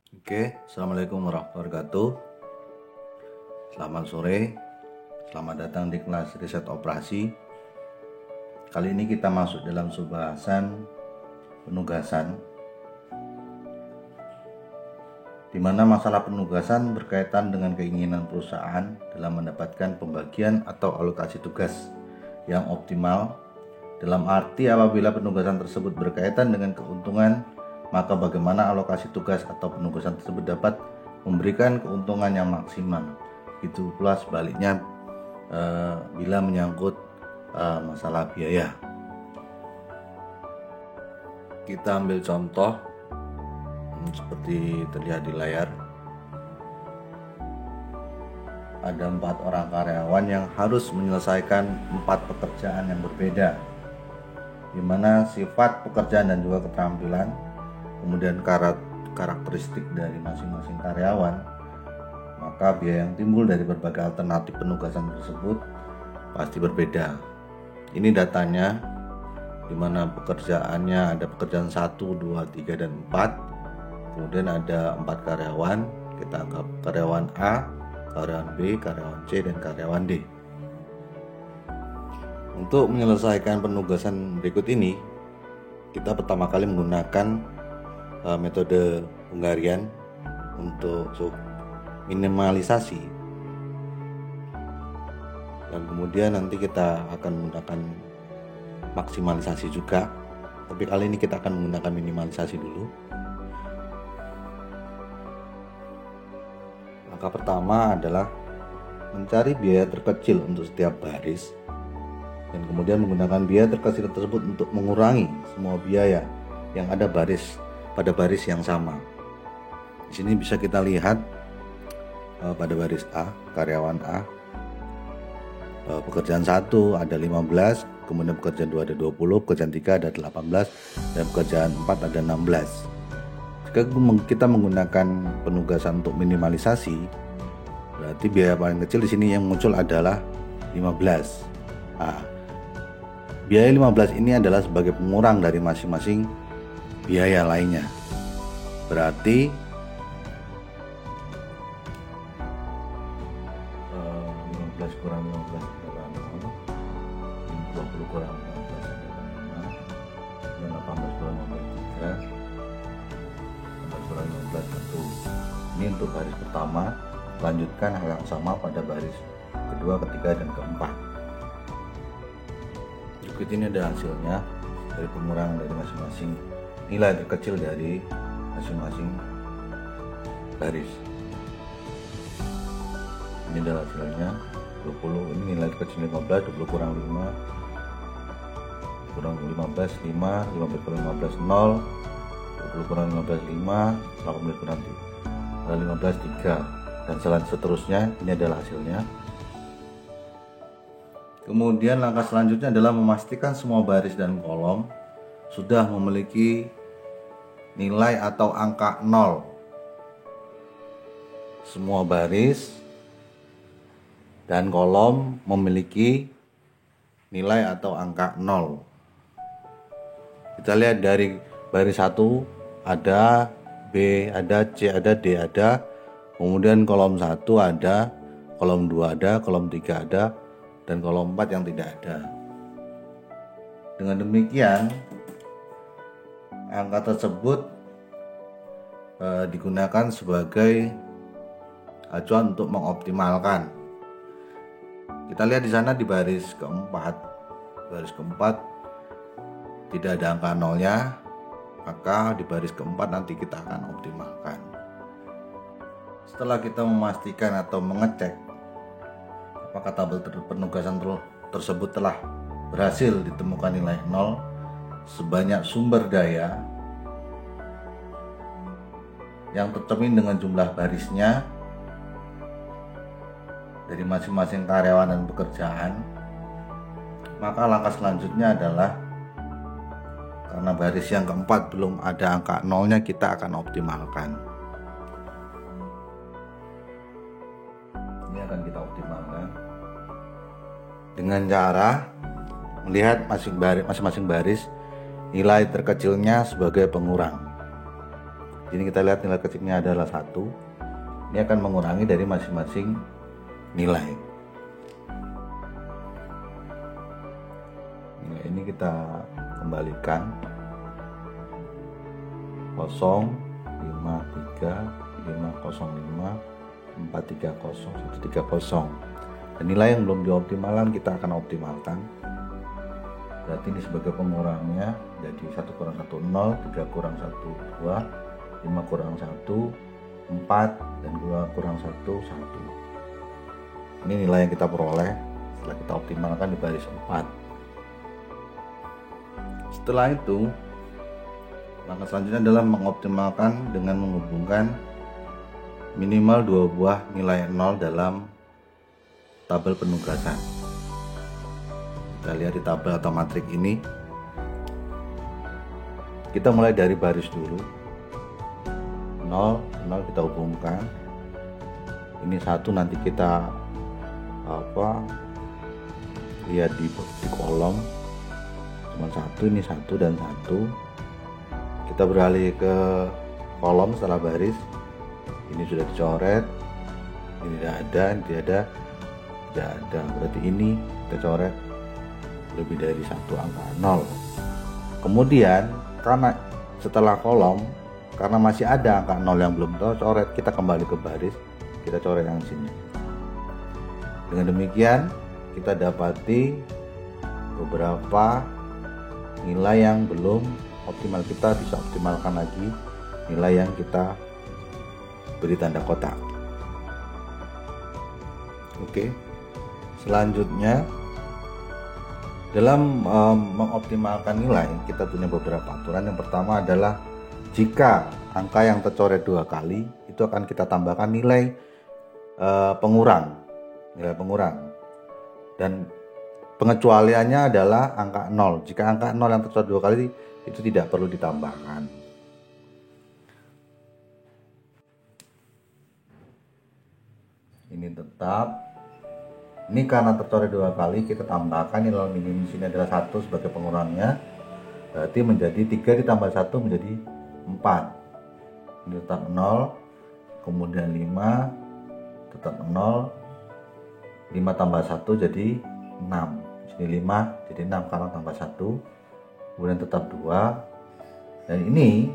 Assalamualaikum warahmatullahi wabarakatuh. Selamat sore, selamat datang di kelas riset operasi. Kali ini kita masuk dalam pembahasan penugasan, di mana masalah penugasan berkaitan dengan keinginan perusahaan dalam mendapatkan pembagian atau alokasi tugas yang optimal. Dalam arti apabila penugasan tersebut berkaitan dengan keuntungan, maka bagaimana alokasi tugas atau penugasan tersebut dapat memberikan keuntungan yang maksimal. Itu pula sebaliknya bila menyangkut masalah biaya. Kita ambil contoh seperti terlihat di layar. Ada 4 orang karyawan yang harus menyelesaikan 4 pekerjaan yang berbeda, di mana sifat pekerjaan dan juga keterampilan, kemudian karakteristik dari masing-masing karyawan, maka biaya yang timbul dari berbagai alternatif penugasan tersebut pasti berbeda. Ini datanya, di mana pekerjaannya ada pekerjaan 1, 2, 3, dan 4. Kemudian ada 4 karyawan, kita anggap karyawan A, karyawan B, karyawan C, dan karyawan D. Untuk menyelesaikan penugasan berikut ini, kita pertama kali menggunakan metode Hungarian untuk minimalisasi, dan kemudian nanti kita akan menggunakan maksimalisasi juga, tapi kali ini kita akan menggunakan minimalisasi dulu. Langkah pertama adalah mencari biaya terkecil untuk setiap baris, dan kemudian menggunakan biaya terkecil tersebut untuk mengurangi semua biaya yang ada pada baris yang sama. Di sini bisa kita lihat pada baris A, karyawan A, pekerjaan 1 ada 15, kemudian pekerjaan 2 ada 20, pekerjaan 3 ada 18, dan pekerjaan 4 ada 16. Jika kita menggunakan penugasan untuk minimalisasi, berarti biaya paling kecil di sini yang muncul adalah 15. Biaya 15 ini adalah sebagai pengurang dari masing-masing biaya lainnya. Berarti 15 kurang 15 adalah 0, 20 kurang 15 adalah 5, dan 18 kurang 15 3, 18 kurang 15 1. Ini untuk baris pertama. Lanjutkan hal yang sama pada baris kedua, ketiga, dan keempat. Berikut ini ada hasilnya dari pengurangan dari masing-masing nilai terkecil dari masing-masing baris. Ini adalah hasilnya 20, ini nilai terkecil 15, 20 kurang 5 kurang 15 5, 15 kurang 15 0, 20 kurang 15 5, 18 kurang 15 3, dan seterusnya. Ini adalah hasilnya. Kemudian langkah selanjutnya adalah memastikan semua baris dan kolom sudah memiliki nilai atau angka 0. Semua baris dan kolom memiliki nilai atau angka 0. Kita lihat dari baris 1 ada, B ada, C ada, D ada. Kemudian kolom 1 ada, kolom 2 ada, kolom 3 ada, dan kolom 4 yang tidak ada. Dengan demikian, angka tersebut digunakan sebagai acuan untuk mengoptimalkan. Kita lihat di sana di baris keempat tidak ada angka 0-nya, maka di baris keempat nanti kita akan optimalkan. Setelah kita memastikan atau mengecek apakah tabel penugasan tersebut telah berhasil ditemukan nilai 0, sebanyak sumber daya yang tercermin dengan jumlah barisnya dari masing-masing karyawan dan pekerjaan, maka langkah selanjutnya adalah, karena baris yang keempat belum ada angka 0-nya, kita akan optimalkan. Ini akan kita optimalkan dengan cara melihat masing-masing baris nilai terkecilnya sebagai pengurang. Jadi kita lihat nilai kecilnya adalah 1. Ini akan mengurangi dari masing-masing nilai. Nilai ini kita kembalikan 0, 5, 3, 5, 0, 5, 4, 3, 0, 1, 3, 0. Dan nilai yang belum dioptimalkan kita akan optimalkan. Berarti ini sebagai pengurangnya, jadi 1 kurang 1, 0, 3 kurang 1, 2, 5 kurang 1, 4, dan 2 kurang 1, 1. Ini nilai yang kita peroleh setelah kita optimalkan di baris 4. Setelah itu, langkah selanjutnya adalah mengoptimalkan dengan menghubungkan minimal 2 buah nilai 0 dalam tabel penugasan. Kita lihat di tabel atau matrik ini, kita mulai dari baris dulu. 0 kita hubungkan. Ini 1 nanti kita lihat di kolom. Cuma 1, ini 1 dan 1. Kita beralih ke kolom setelah baris. Ini sudah dicoret. Ini tidak ada, ini tidak ada. Berarti ini kita coret lebih dari 1 angka 0. Kemudian karena setelah kolom, karena masih ada angka 0 yang belum tercoret, kita kembali ke baris, kita coret yang sini. Dengan demikian kita dapati beberapa nilai yang belum optimal. Kita bisa optimalkan lagi nilai yang kita beri tanda kotak. Oke. Selanjutnya, dalam mengoptimalkan nilai kita punya beberapa aturan. Yang pertama adalah jika angka yang tercoret 2 kali, itu akan kita tambahkan nilai pengurang. Dan pengecualiannya adalah angka 0. Jika angka 0 yang tercoret 2 kali, itu tidak perlu ditambahkan. Ini tetap. Ini karena tercoret 2 kali, kita tambahkan nilai minimum di sini adalah 1 sebagai pengurangnya. Berarti menjadi 3 ditambah 1 menjadi 4. Ini tetap 0. Kemudian 5 tetap 0. 5 tambah 1 jadi 6. Sini 5 jadi 6 karena tambah 1. Kemudian tetap 2. Dan ini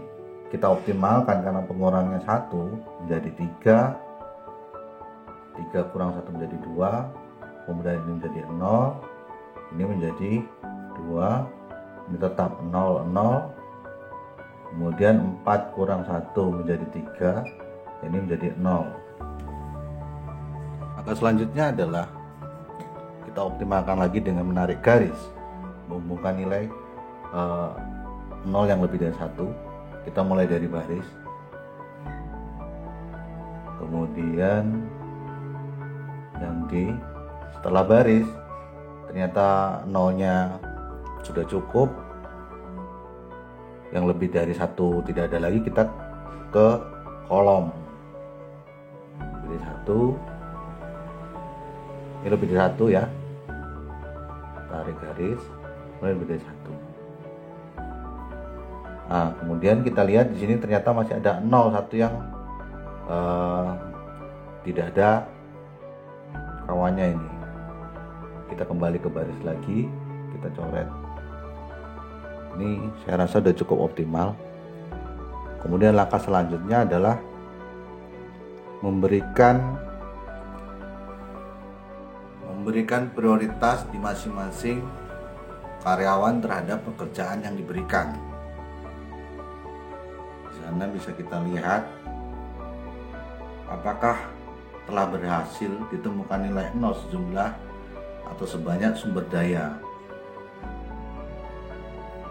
kita optimalkan karena pengurangnya 1 menjadi 3. 3 kurang 1 menjadi 2. Kemudian ini menjadi 0. Ini menjadi 2. Ini tetap 0, 0. Kemudian 4 kurang 1 menjadi 3. Ini menjadi 0. Maka selanjutnya adalah kita optimalkan lagi dengan menarik garis, menghubungkan nilai 0 yang lebih dari 1. Kita mulai dari baris, kemudian setelah baris ternyata 0-nya sudah cukup, yang lebih dari 1 tidak ada lagi, kita ke kolom. Jadi 1, ini lebih dari 1 ya, tarik garis, mulai lebih dari 1. Nah, kemudian kita lihat di sini ternyata masih ada 0, 1 yang tidak ada kawannya ini. Kita kembali ke baris lagi, kita coret. Ini saya rasa sudah cukup optimal. Kemudian langkah selanjutnya adalah memberikan prioritas di masing-masing karyawan terhadap pekerjaan yang diberikan. Di sana bisa kita lihat apakah telah berhasil ditemukan nilai 0 sejumlah atau sebanyak sumber daya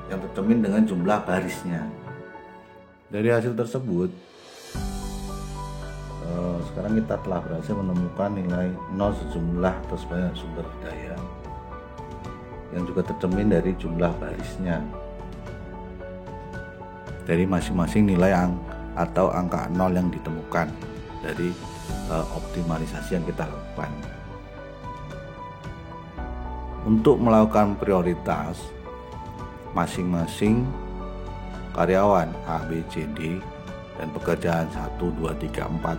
yang tercermin dengan jumlah barisnya. Dari hasil tersebut, sekarang kita telah berhasil menemukan nilai 0 sejumlah atau sebanyak sumber daya yang juga tercermin dari jumlah barisnya dari masing-masing nilai atau angka 0 yang ditemukan dari optimalisasi yang kita lakukan. Untuk melakukan prioritas, masing-masing karyawan A, B, C, D dan pekerjaan 1, 2, 3, 4.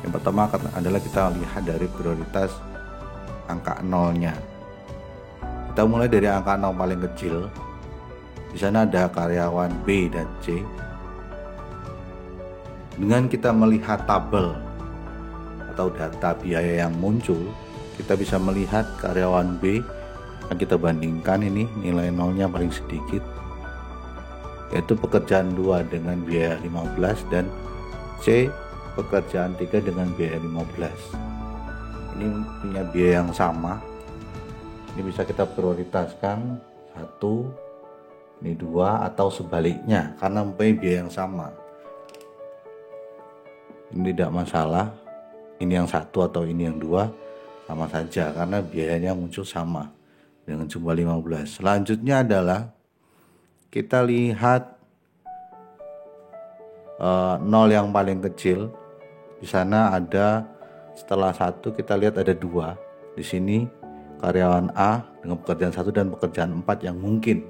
Yang pertama adalah kita lihat dari prioritas angka nolnya. Kita mulai dari angka 0 paling kecil. Di sana ada karyawan B dan C. Dengan kita melihat tabel atau data biaya yang muncul, kita bisa melihat karyawan B yang kita bandingkan ini nilai nolnya paling sedikit, yaitu pekerjaan 2 dengan biaya 15 dan C pekerjaan 3 dengan biaya 15. Ini punya biaya yang sama. Ini bisa kita prioritaskan 1, ini 2, atau sebaliknya karena mempunyai biaya yang sama. Ini tidak masalah, ini yang 1 atau ini yang 2 sama saja karena biayanya muncul sama dengan jumlah 15. Selanjutnya adalah kita lihat 0 yang paling kecil. Di sana ada, setelah 1 kita lihat ada 2. Di sini karyawan A dengan pekerjaan 1 dan pekerjaan 4 yang mungkin.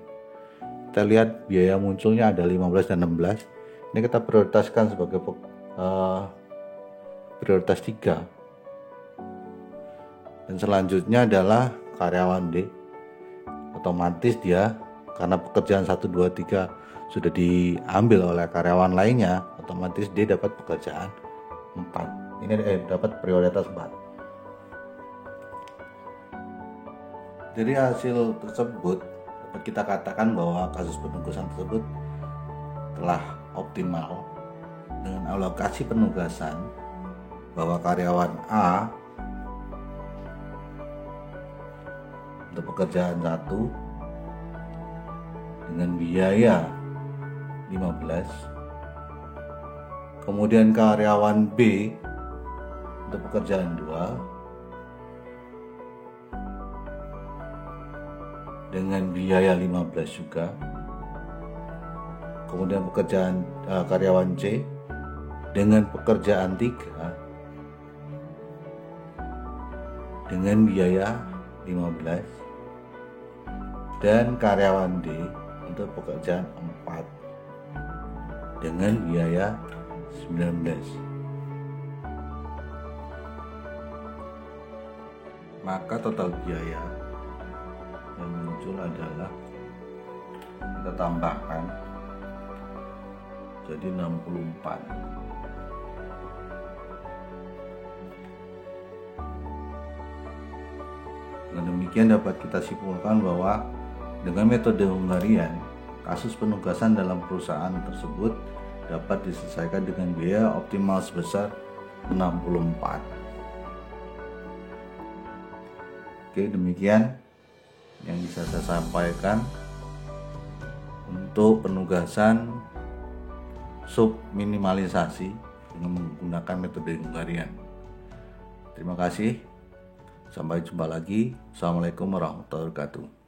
Kita lihat biaya munculnya ada 15 dan 16. Ini kita prioritaskan sebagai prioritas 3. Dan selanjutnya adalah karyawan D. Otomatis dia karena pekerjaan 1, 2, 3 sudah diambil oleh karyawan lainnya, otomatis dia dapat pekerjaan 4. Ini dapat prioritas 4. Dari hasil tersebut dapat kita katakan bahwa kasus penugasan tersebut telah optimal dengan alokasi penugasan bahwa karyawan A untuk pekerjaan 1 dengan biaya 15, kemudian karyawan B untuk pekerjaan 2 dengan biaya 15 juga, kemudian pekerjaan karyawan C dengan pekerjaan 3 dengan biaya 15, dan karyawan D untuk pekerjaan 4 dengan biaya 19. Maka total biaya yang muncul adalah kita tambahkan jadi 64. Dengan demikian dapat kita simpulkan bahwa dengan metode Hungarian, kasus penugasan dalam perusahaan tersebut dapat diselesaikan dengan biaya optimal sebesar 64. Oke, demikian yang bisa saya sampaikan untuk penugasan subminimalisasi dengan menggunakan metode Hungarian. Terima kasih. Sampai jumpa lagi. Assalamualaikum warahmatullahi wabarakatuh.